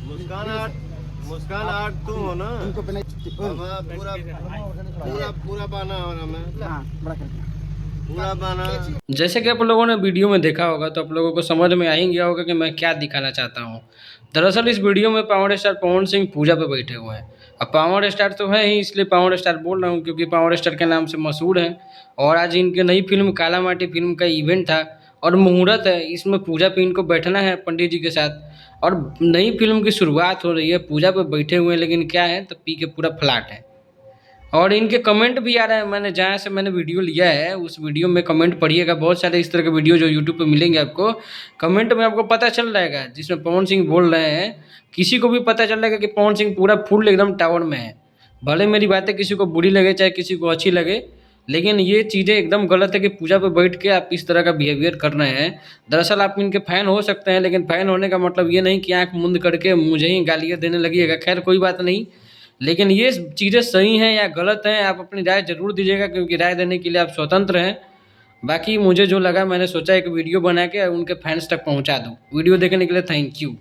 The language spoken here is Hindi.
मुस्कान आर्ट, मुस्कान आर्ट तुम हो ना? उनको पहले पूरा पूरा पूरा बाना हो रहा मैं, हाँ बड़ा करके पूरा बाना। जैसे कि आप लोगों ने वीडियो में देखा होगा तो आप लोगों को समझ में आ ही गया होगा कि मैं क्या दिखाना चाहता हूँ। दरअसल इस वीडियो में पावर स्टार पवन सिंह पूजा पे बैठे हुए हैं। अब पावर स्टार तो है ही, इसलिए पावर स्टार बोल रहा हूँ क्योंकि पावर स्टार के नाम से मशहूर हैं। और आज इनके नई फिल्म काला माटी फिल्म का इवेंट था और मुहूर्त है, इसमें पूजा पे इनको बैठना है पंडित जी के साथ। और नई फिल्म की शुरुआत हो रही है, पूजा पे बैठे हुए हैं, लेकिन क्या है तो पी के पूरा फ्लैट है। और इनके कमेंट भी आ रहे हैं, मैंने जहाँ से मैंने वीडियो लिया है उस वीडियो में कमेंट पढ़िएगा। बहुत सारे इस तरह के वीडियो जो यूट्यूब पे मिलेंगे आपको, कमेंट में आपको पता चल जाएगा जिसमें पवन सिंह बोल रहे हैं। किसी को भी पता चल जाएगा कि पवन सिंह पूरा फुल एकदम टावर में है। भले मेरी बातें किसी को बुरी लगे चाहे किसी को अच्छी लगे, लेकिन ये चीज़ें एकदम गलत है कि पूजा पे बैठ के आप इस तरह का बिहेवियर कर रहे हैं। दरअसल आप इनके फ़ैन हो सकते हैं, लेकिन फ़ैन होने का मतलब ये नहीं कि आँख मूंद करके मुझे ही गालियाँ देने लगिएगा। खैर कोई बात नहीं, लेकिन ये चीज़ें सही हैं या गलत हैं आप अपनी राय ज़रूर दीजिएगा, क्योंकि राय देने के लिए आप स्वतंत्र हैं। बाकी मुझे जो लगा मैंने सोचा एक वीडियो बना के उनके फैंस तक पहुंचा दूं। वीडियो देखने के लिए थैंक यू।